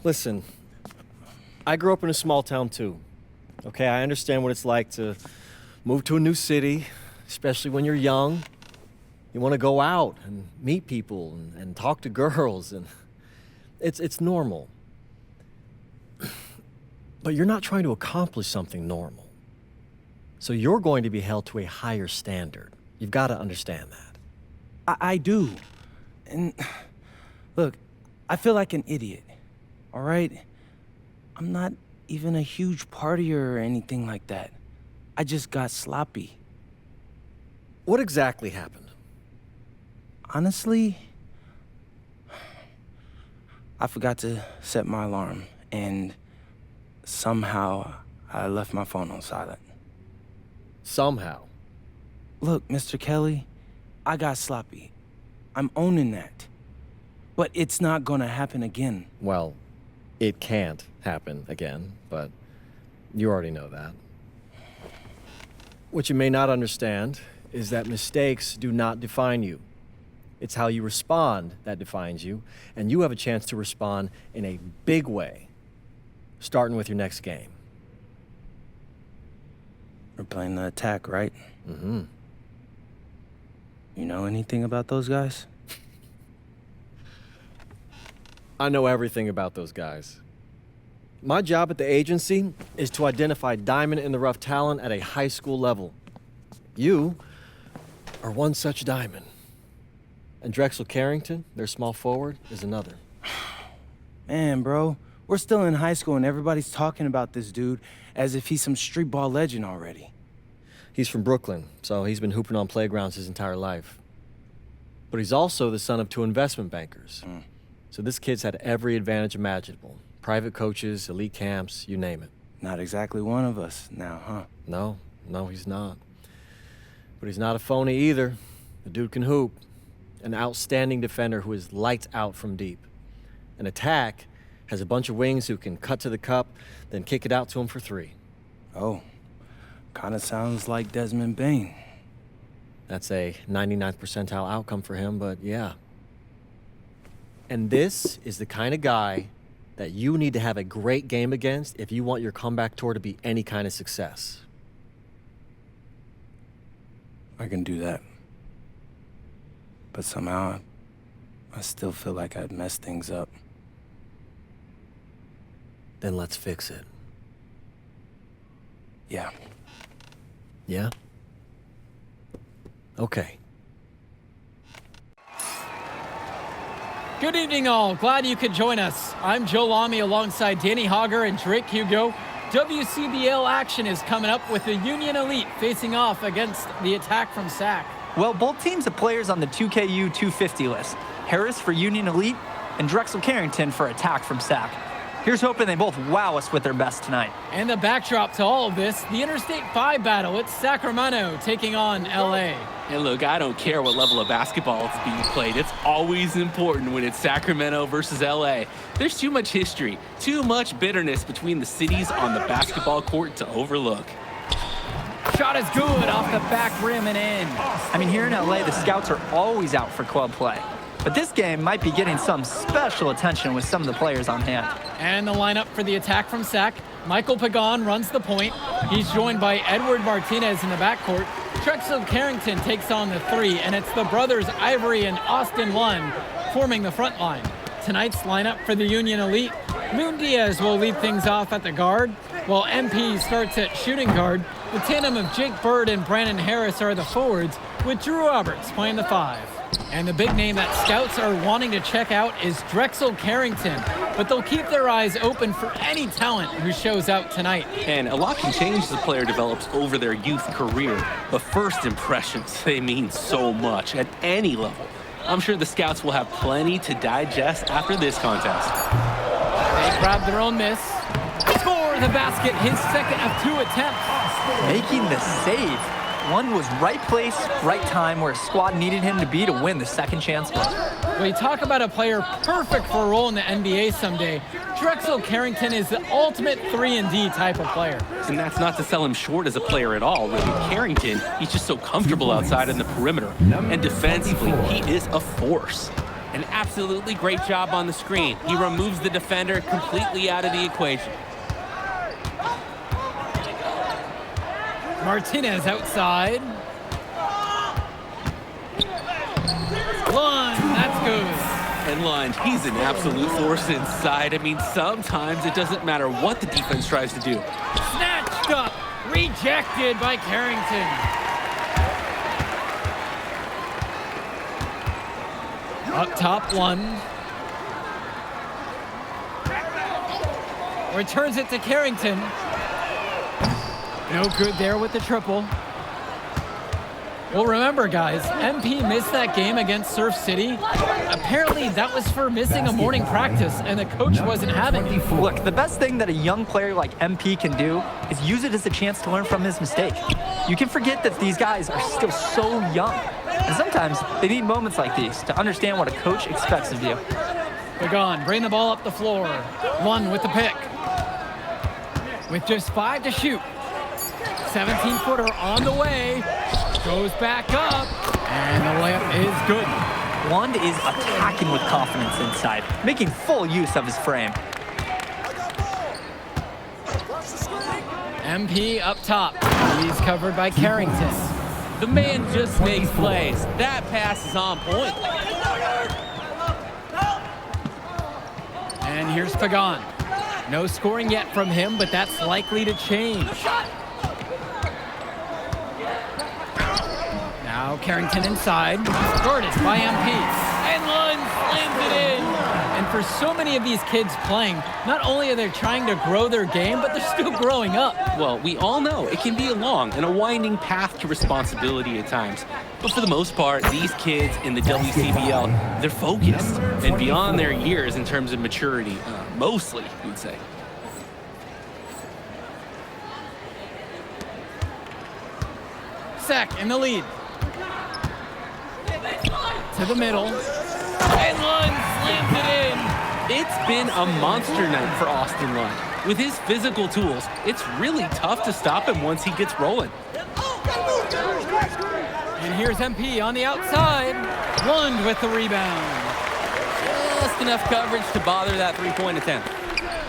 Listen, I grew up in a small town too. Okay, I understand what it's like to move to a new city, especially when you're young. You want to go out and meet people and talk to girls, and it's normal. But you're not trying to accomplish something normal. So you're going to be held to a higher standard. You've got to understand that. I do. And look, I feel like an idiot, all right? I'm not even a huge partier or anything like that. I just got sloppy. What exactly happened? Honestly, I forgot to set my alarm, and somehow I left my phone on silent. Somehow. Look, Mr. Kelly, I got sloppy. I'm owning that. But it's not gonna happen again. Well, it can't happen again, but you already know that. What you may not understand is that mistakes do not define you. It's how you respond that defines you, and you have a chance to respond in a big way, starting with your next game. We're playing the attack, right? Mm-hmm. You know anything about those guys? I know everything about those guys. My job at the agency is to identify diamond-in-the-rough talent at a high school level. You are one such diamond. And Drexel Carrington, their small forward, is another. Man, bro, we're still in high school and everybody's talking about this dude as if he's some street ball legend already. He's from Brooklyn, so he's been hooping on playgrounds his entire life. But he's also the son of two investment bankers. So this kid's had every advantage imaginable. Private coaches, elite camps, you name it. Not exactly one of us now, huh? No, he's not. But he's not a phony either. The dude can hoop. An outstanding defender who is lights out from deep. An attack has a bunch of wings who can cut to the cup, then kick it out to him for three. Oh, kind of sounds like Desmond Bain. That's a 99th percentile outcome for him, but yeah. And this is the kind of guy that you need to have a great game against if you want your comeback tour to be any kind of success. I can do that. But somehow, I still feel like I'd messed things up. Then let's fix it. Yeah. Yeah? Okay. Good evening, all. Glad you could join us. I'm Joe Lamy alongside Danny Hogger and Drake Hugo. WCBL action is coming up with the Union Elite facing off against the attack from SAC. Well, both teams have players on the 2KU 250 list. Harris for Union Elite and Drexel Carrington for attack from SAC. Here's hoping they both wow us with their best tonight. And the backdrop to all of this, the Interstate 5 battle. It's Sacramento taking on LA. And look, I don't care what level of basketball is being played. It's always important when it's Sacramento versus LA. There's too much history, too much bitterness between the cities on the basketball court to overlook. Shot is good off the back rim and in. I mean, here in LA, the scouts are always out for club play. But this game might be getting some special attention with some of the players on hand. And the lineup for the attack from SAC. Michael Pagan runs the point. He's joined by Edward Martinez in the backcourt. Drexel Carrington takes on the three, and it's the brothers Ivory and Austin Lund forming the front line. Tonight's lineup for the Union Elite. Moon Diaz will lead things off at the guard, while MP starts at shooting guard. The tandem of Jake Bird and Brandon Harris are the forwards, with Drew Roberts playing the five. And the big name that scouts are wanting to check out is Drexel Carrington, but they'll keep their eyes open for any talent who shows out tonight. And a lot can change as a player develops over their youth career, but first impressions, they mean so much at any level. I'm sure the scouts will have plenty to digest after this contest. They grab their own miss. Score the basket, his second of two attempts. Making the save. One was right place, right time, where his squad needed him to be to win the second chance play. When you talk about a player perfect for a role in the NBA someday, Drexel Carrington is the ultimate 3-and-D type of player. And that's not to sell him short as a player at all. Really, Carrington, he's just so comfortable outside in the perimeter. And defensively, he is a force. An absolutely great job on the screen. He removes the defender completely out of the equation. Martinez outside. Lunge, that's good. And Lunge, he's an absolute force inside. I mean, sometimes it doesn't matter what the defense tries to do. Snatched up, rejected by Carrington. Up top, Lunge. Returns it to Carrington. No good there with the triple. Well, remember, guys, MP missed that game against Surf City. Apparently, that was for missing a morning practice, and the coach wasn't having it. Look, the best thing that a young player like MP can do is use it as a chance to learn from his mistake. You can forget that these guys are still so young. And sometimes they need moments like these to understand what a coach expects of you. Pagan, bring the ball up the floor. One with the pick. With just 5 to shoot. 17-footer on the way. Goes back up. And the layup is good. Wand is attacking with confidence inside, making full use of his frame. MP up top. He's covered by Carrington. The man just makes plays. That pass is on point. And here's Pagan. No scoring yet from him, but that's likely to change. Now Carrington inside, guarded by MP. And Lund slams it in. And for so many of these kids playing, not only are they trying to grow their game, but they're still growing up. Well, we all know it can be a long and a winding path to responsibility at times. But for the most part, these kids in the WCBL, they're focused and beyond their years in terms of maturity, mostly, you'd say. Sack in the lead. To the middle. And Lund slams it in. It's been a monster night for Austin Lund. With his physical tools, it's really tough to stop him once he gets rolling. And here's MP on the outside. Lund with the rebound. Just enough coverage to bother that three-point attempt.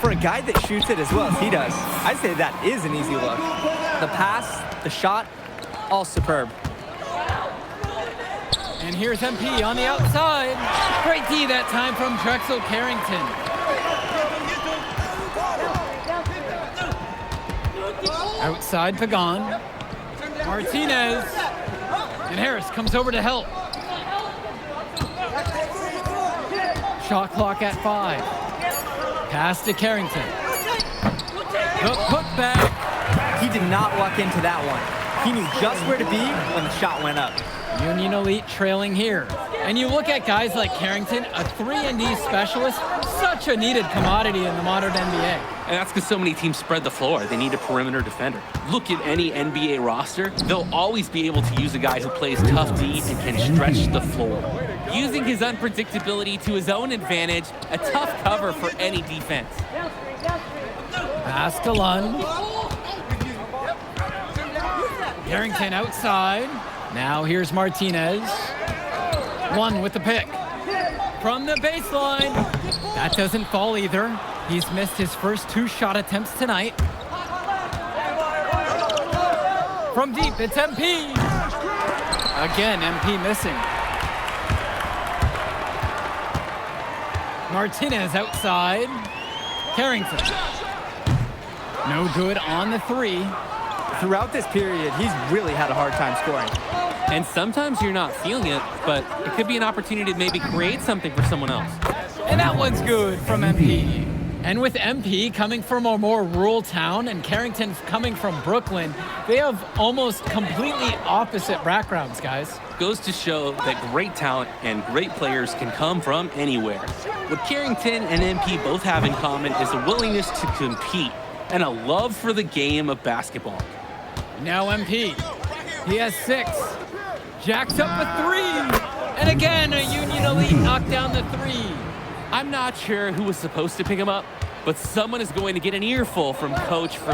For a guy that shoots it as well as he does, I'd say that is an easy look. The pass, the shot, all superb. And here's MP on the outside. Great D that time from Drexel Carrington. Outside Pagan. Martinez. And Harris comes over to help. Shot clock at 5. Pass to Carrington. The putback. He did not luck into that one. He knew just where to be when the shot went up. Union Elite trailing here. And you look at guys like Carrington, a 3-and-D specialist, such a needed commodity in the modern NBA. And that's because so many teams spread the floor. They need a perimeter defender. Look at any NBA roster. They'll always be able to use a guy who plays tough D and can stretch the floor. Using his unpredictability to his own advantage, a tough cover for any defense. Pass to Lund. Carrington outside. Now here's Martinez. One with the pick. From the baseline. That doesn't fall either. He's missed his first 2 shot attempts tonight. From deep, it's MP. Again, MP missing. Martinez outside. Carrington. No good on the 3. Throughout this period, he's really had a hard time scoring. And sometimes you're not feeling it, but it could be an opportunity to maybe create something for someone else. And that one's good from MP. And with MP coming from a more rural town and Carrington coming from Brooklyn, they have almost completely opposite backgrounds, guys. Goes to show that great talent and great players can come from anywhere. What Carrington and MP both have in common is a willingness to compete and a love for the game of basketball. Now MP. He has 6. Jacks up a 3. And again, a Union Elite knocked down the 3. I'm not sure who was supposed to pick him up, but someone is going to get an earful from Coach for